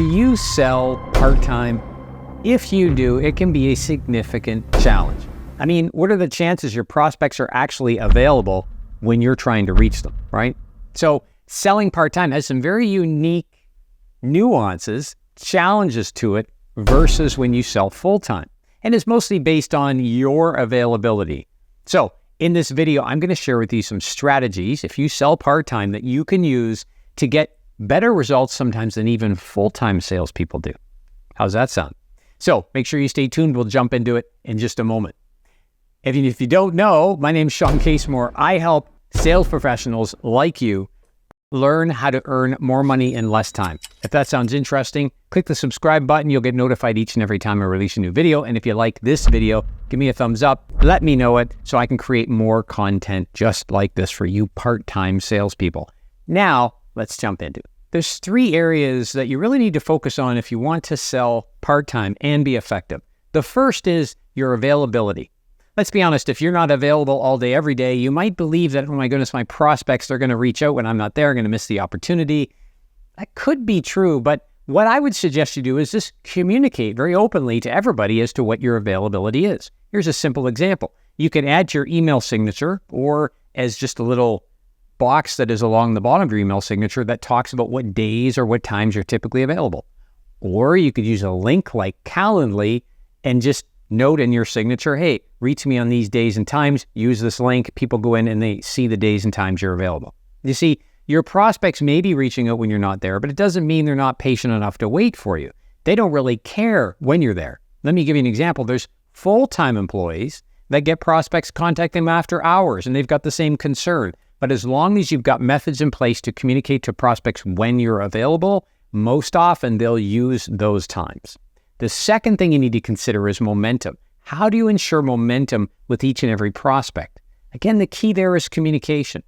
Do you sell part-time? If you do, it can be a significant challenge. I mean, what are the chances your prospects are actually available when you're trying to reach them, right? So selling part-time has some very unique nuances, challenges to it versus when you sell full-time. And it's mostly based on your availability. So in this video, I'm going to share with you some strategies if you sell part-time that you can use to get better results sometimes than even full-time salespeople do. How's that sound? So make sure you stay tuned. We'll jump into it in just a moment. If you don't know, my name is Shawn Casemore. I help sales professionals like you learn how to earn more money in less time. If that sounds interesting, click the subscribe button. You'll get notified each and every time I release a new video. And if you like this video, give me a thumbs up. Let me know it so I can create more content just like this for you part-time salespeople. Now, let's jump into it. There's 3 areas that you really need to focus on if you want to sell part-time and be effective. The first is your availability. Let's be honest, if you're not available all day, every day, you might believe that, oh my goodness, my prospects, they're going to reach out when I'm not there, going to miss the opportunity. That could be true, but what I would suggest you do is just communicate very openly to everybody as to what your availability is. Here's a simple example. You can add your email signature or as just a little box that is along the bottom of your email signature that talks about what days or what times you're typically available. Or you could use a link like Calendly and just note in your signature, hey, reach me on these days and times, use this link. People go in and they see the days and times you're available. You see, your prospects may be reaching out when you're not there, but it doesn't mean they're not patient enough to wait for you. They don't really care when you're there. Let me give you an example. There's full-time employees that get prospects contact them after hours and they've got the same concern. But as long as you've got methods in place to communicate to prospects when you're available, most often they'll use those times. The second thing you need to consider is momentum. How do you ensure momentum with each and every prospect? Again, the key there is communication.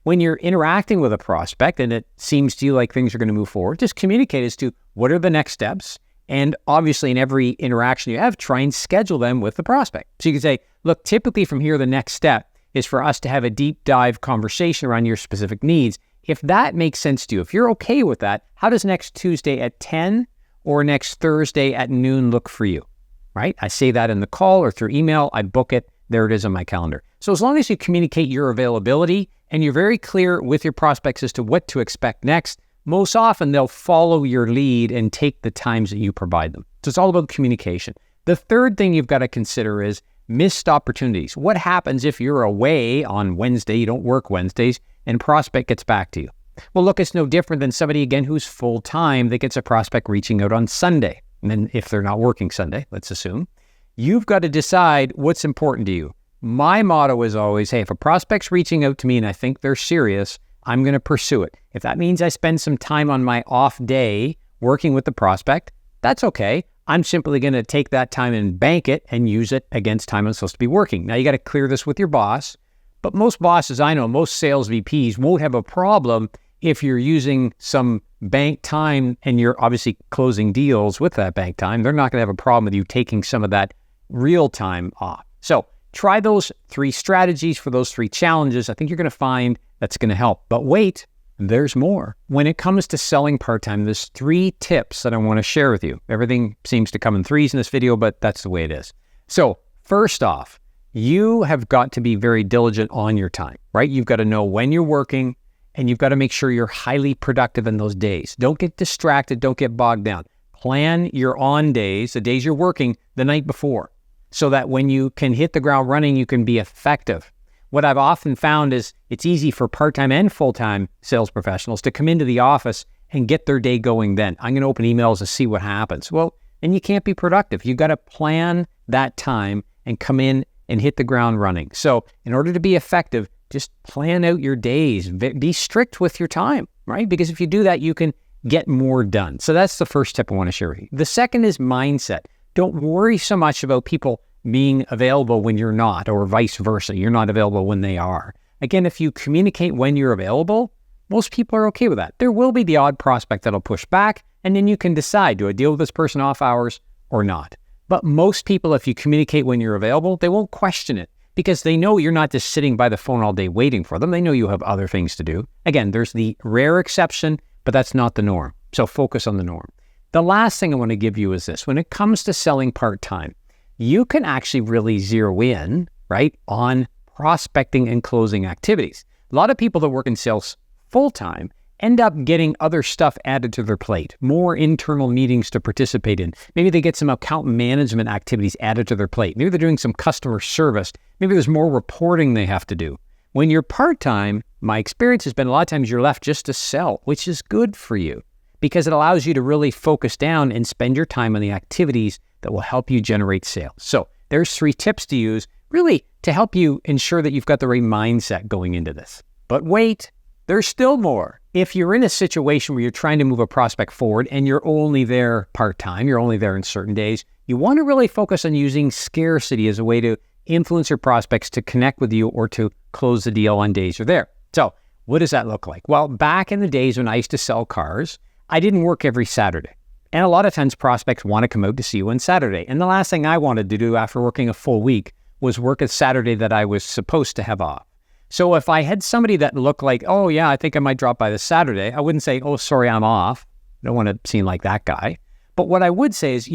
When you're interacting with a prospect and it seems to you like things are going to move forward, just communicate as to what are the next steps. And obviously in every interaction you have, try and schedule them with the prospect. So you can say, look, typically from here, the next step is for us to have a deep dive conversation around your specific needs. If that makes sense to you, if you're okay with that, how does next Tuesday at 10 or next Thursday at noon look for you, right? I say that in the call or through email, I book it, there it is on my calendar. So as long as you communicate your availability and you're very clear with your prospects as to what to expect next, most often they'll follow your lead and take the times that you provide them. So it's all about communication. The third thing you've got to consider is missed opportunities. What happens if you're away on Wednesday, you don't work Wednesdays, and prospect gets back to you? Well, look, it's no different than somebody, again, who's full-time that gets a prospect reaching out on Sunday. And then if they're not working Sunday, let's assume, you've got to decide what's important to you. My motto is always, hey, if a prospect's reaching out to me and I think they're serious, I'm going to pursue it. If that means I spend some time on my off day working with the prospect, that's okay. I'm simply going to take that time and bank it and use it against time I'm supposed to be working. Now, you got to clear this with your boss, but most bosses I know, most sales VPs won't have a problem if you're using some bank time and you're obviously closing deals with that bank time. They're not going to have a problem with you taking some of that real time off. So try those 3 strategies for those 3 challenges. I think you're going to find that's going to help. But wait, there's more. When it comes to selling part-time, there's 3 tips that I want to share with you. Everything seems to come in 3s in this video, but that's the way it is. So first off, you have got to be very diligent on your time, right? You've got to know when you're working and you've got to make sure you're highly productive in those days. Don't get distracted. Don't get bogged down. Plan your on days, the days you're working, the night before, so that when you can hit the ground running, you can be effective. What I've often found is it's easy for part-time and full-time sales professionals to come into the office and get their day going then. I'm going to open emails to see what happens. Well, then you can't be productive. You've got to plan that time and come in and hit the ground running. So in order to be effective, just plan out your days. Be strict with your time, right? Because if you do that, you can get more done. So that's the first tip I want to share with you. The second is mindset. Don't worry so much about people being available when you're not, or vice versa. You're not available when they are. Again, if you communicate when you're available, most people are okay with that. There will be the odd prospect that'll push back, and then you can decide, do I deal with this person off hours or not? But most people, if you communicate when you're available, they won't question it because they know you're not just sitting by the phone all day waiting for them. They know you have other things to do. Again, there's the rare exception, but that's not the norm. So focus on the norm. The last thing I want to give you is this. When it comes to selling part-time, you can actually really zero in, right, on prospecting and closing activities. A lot of people that work in sales full-time end up getting other stuff added to their plate, more internal meetings to participate in. Maybe they get some account management activities added to their plate. Maybe they're doing some customer service. Maybe there's more reporting they have to do. When you're part-time, my experience has been a lot of times you're left just to sell, which is good for you because it allows you to really focus down and spend your time on the activities that will help you generate sales. So there's 3 tips to use really to help you ensure that you've got the right mindset going into this. But wait, there's still more. If you're in a situation where you're trying to move a prospect forward and you're only there part-time, you're only there in certain days, you want to really focus on using scarcity as a way to influence your prospects to connect with you or to close the deal on days you're there. So what does that look like? Well, back in the days when I used to sell cars, I didn't work every Saturday. And a lot of times prospects want to come out to see you on Saturday. And the last thing I wanted to do after working a full week was work a Saturday that I was supposed to have off. So if I had somebody that looked like, oh yeah, I think I might drop by this Saturday, I wouldn't say, oh, sorry, I'm off. I don't want to seem like that guy. But what I would say is,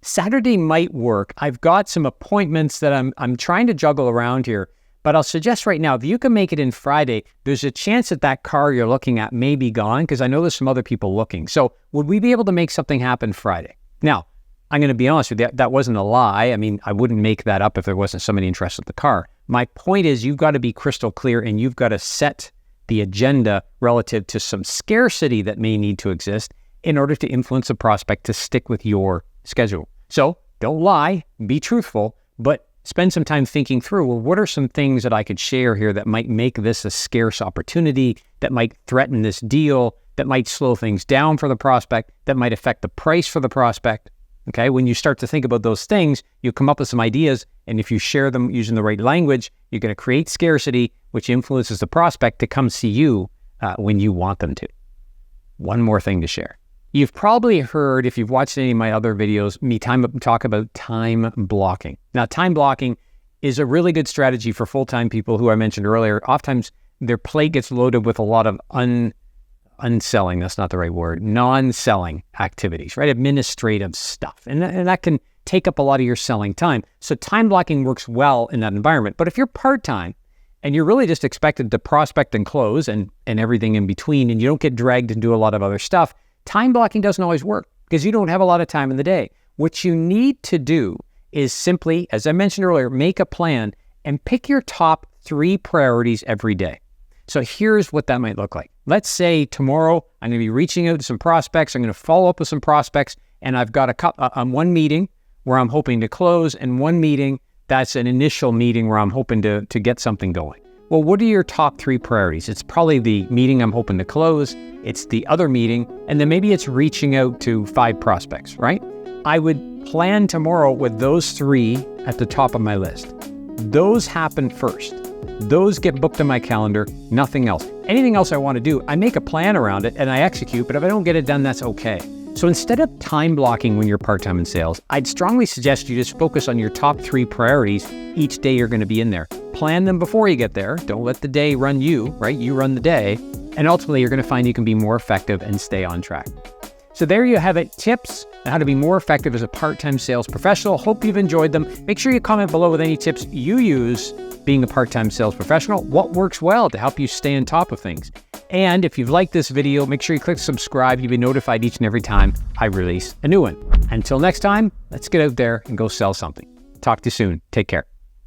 Saturday might work. I've got some appointments that I'm trying to juggle around here, but I'll suggest right now, if you can make it in Friday, there's a chance that that car you're looking at may be gone because I know there's some other people looking. So would we be able to make something happen Friday? Now, I'm going to be honest with you, that wasn't a lie. I mean, I wouldn't make that up if there wasn't somebody interested in the car. My point is you've got to be crystal clear and you've got to set the agenda relative to some scarcity that may need to exist in order to influence a prospect to stick with your schedule. So don't lie, be truthful, but spend some time thinking through, well, what are some things that I could share here that might make this a scarce opportunity, that might threaten this deal, that might slow things down for the prospect, that might affect the price for the prospect? Okay, when you start to think about those things, you come up with some ideas, and if you share them using the right language, you're going to create scarcity, which influences the prospect to come see you when you want them to. One more thing to share. You've probably heard, if you've watched any of my other videos, me talk about time blocking. Now, time blocking is a really good strategy for full-time people who I mentioned earlier. Oftentimes, their plate gets loaded with a lot of unselling, that's not the right word, non-selling activities, right? Administrative stuff. And that can take up a lot of your selling time. So time blocking works well in that environment. But if you're part-time and you're really just expected to prospect and close and everything in between, and you don't get dragged and do a lot of other stuff, time blocking doesn't always work because you don't have a lot of time in the day. What you need to do is simply, as I mentioned earlier, make a plan and pick your top 3 priorities every day. So here's what that might look like. Let's say tomorrow I'm going to be reaching out to some prospects. I'm going to follow up with some prospects, and I've got one meeting where I'm hoping to close and one meeting that's an initial meeting where I'm hoping to get something going. Well, what are your top 3 priorities? It's probably the meeting I'm hoping to close, it's the other meeting, and then maybe it's reaching out to 5 prospects, right? I would plan tomorrow with those 3 at the top of my list. Those happen first. Those get booked on my calendar, nothing else. Anything else I want to do, I make a plan around it and I execute, but if I don't get it done, that's okay. So instead of time blocking when you're part-time in sales, I'd strongly suggest you just focus on your top 3 priorities each day you're going to be in there. Plan them before you get there. Don't let the day run you, right? You run the day. And ultimately, you're going to find you can be more effective and stay on track. So there you have it, tips on how to be more effective as a part-time sales professional. Hope you've enjoyed them. Make sure you comment below with any tips you use being a part-time sales professional. What works well to help you stay on top of things? And if you've liked this video, make sure you click subscribe. You'll be notified each and every time I release a new one. Until next time, let's get out there and go sell something. Talk to you soon. Take care.